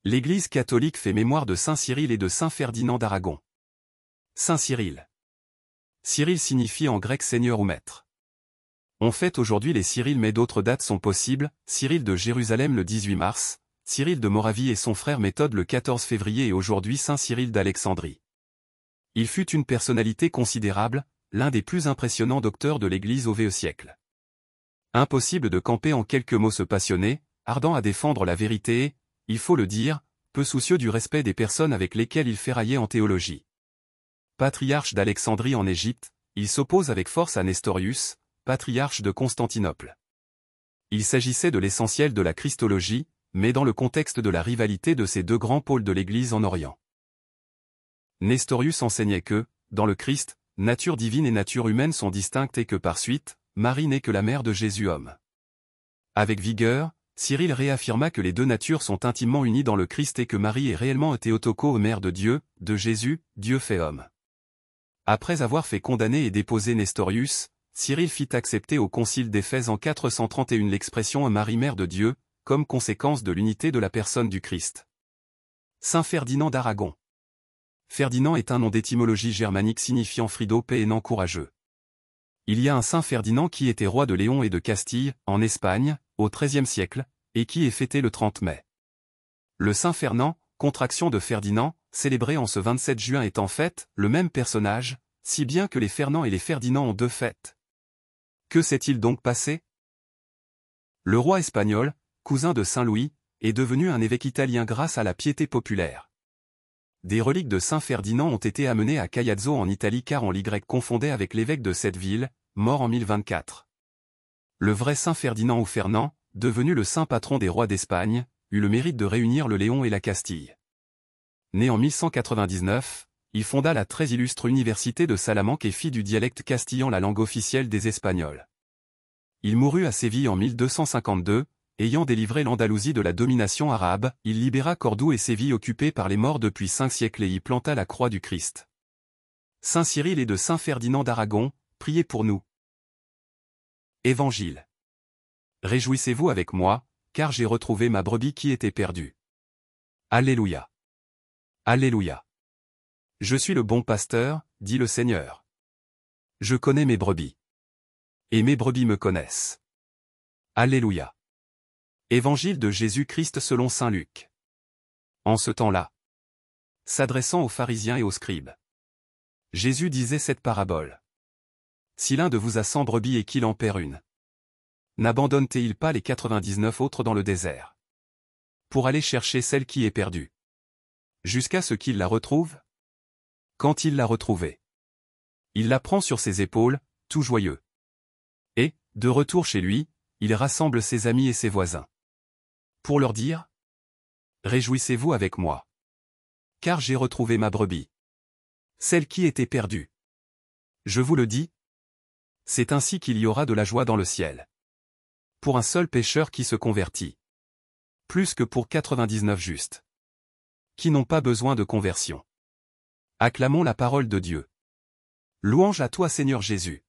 L'Église catholique fait mémoire de saint Cyril et de saint Ferdinand d'Aragon. Saint Cyril. Cyril signifie en grec seigneur ou maître. On fête aujourd'hui les Cyrils mais d'autres dates sont possibles, Cyril de Jérusalem le 18 mars, Cyril de Moravie et son frère Méthode le 14 février et aujourd'hui saint Cyril d'Alexandrie. Il fut une personnalité considérable, l'un des plus impressionnants docteurs de l'Église au VIe siècle. Impossible de camper en quelques mots ce passionné, ardent à défendre la vérité et, il faut le dire, peu soucieux du respect des personnes avec lesquelles il ferraillait en théologie. Patriarche d'Alexandrie en Égypte, il s'oppose avec force à Nestorius, patriarche de Constantinople. Il s'agissait de l'essentiel de la Christologie, mais dans le contexte de la rivalité de ces deux grands pôles de l'Église en Orient. Nestorius enseignait que, dans le Christ, nature divine et nature humaine sont distinctes et que par suite, Marie n'est que la mère de Jésus homme. Avec vigueur, Cyril réaffirma que les deux natures sont intimement unies dans le Christ et que Marie est réellement un Théotokos, mère de Dieu, de Jésus, Dieu fait homme. Après avoir fait condamner et déposer Nestorius, Cyril fit accepter au concile d'Éphèse en 431 l'expression Marie mère de Dieu, comme conséquence de l'unité de la personne du Christ. Saint Ferdinand d'Aragon. Ferdinand est un nom d'étymologie germanique signifiant Frido païen courageux. Il y a un saint Ferdinand qui était roi de Léon et de Castille, en Espagne, au XIIIe siècle, et qui est fêté le 30 mai. Le saint Fernand, contraction de Ferdinand, célébré en ce 27 juin est en fait le même personnage, si bien que les Fernand et les Ferdinand ont deux fêtes. Que s'est-il donc passé? Le roi espagnol, cousin de Saint Louis, est devenu un évêque italien grâce à la piété populaire. Des reliques de Saint Ferdinand ont été amenées à Caiazzo en Italie car on l'y confondait avec l'évêque de cette ville, mort en 1024. Le vrai Saint Ferdinand ou Fernand, devenu le saint patron des rois d'Espagne, eut le mérite de réunir le Léon et la Castille. Né en 1199, il fonda la très illustre université de Salamanque et fit du dialecte castillan la langue officielle des Espagnols. Il mourut à Séville en 1252, ayant délivré l'Andalousie de la domination arabe, il libéra Cordoue et Séville occupées par les morts depuis 5 siècles et y planta la croix du Christ. Saint Cyril et de Saint Ferdinand d'Aragon, priez pour nous. Évangile. Réjouissez-vous avec moi, car j'ai retrouvé ma brebis qui était perdue. Alléluia. Alléluia. Je suis le bon pasteur, dit le Seigneur. Je connais mes brebis. Et mes brebis me connaissent. Alléluia. Évangile de Jésus-Christ selon saint Luc. En ce temps-là, s'adressant aux pharisiens et aux scribes, Jésus disait cette parabole. Si l'un de vous a 100 brebis et qu'il en perd une, n'abandonne-t-il pas les 99 autres dans le désert, pour aller chercher celle qui est perdue, jusqu'à ce qu'il la retrouve? Quand il l'a retrouvée, il la prend sur ses épaules, tout joyeux. Et, de retour chez lui, il rassemble ses amis et ses voisins, pour leur dire: Réjouissez-vous avec moi, car j'ai retrouvé ma brebis, celle qui était perdue. Je vous le dis, c'est ainsi qu'il y aura de la joie dans le ciel, pour un seul pécheur qui se convertit, plus que pour 99 justes, qui n'ont pas besoin de conversion. Acclamons la parole de Dieu. Louange à toi Seigneur Jésus.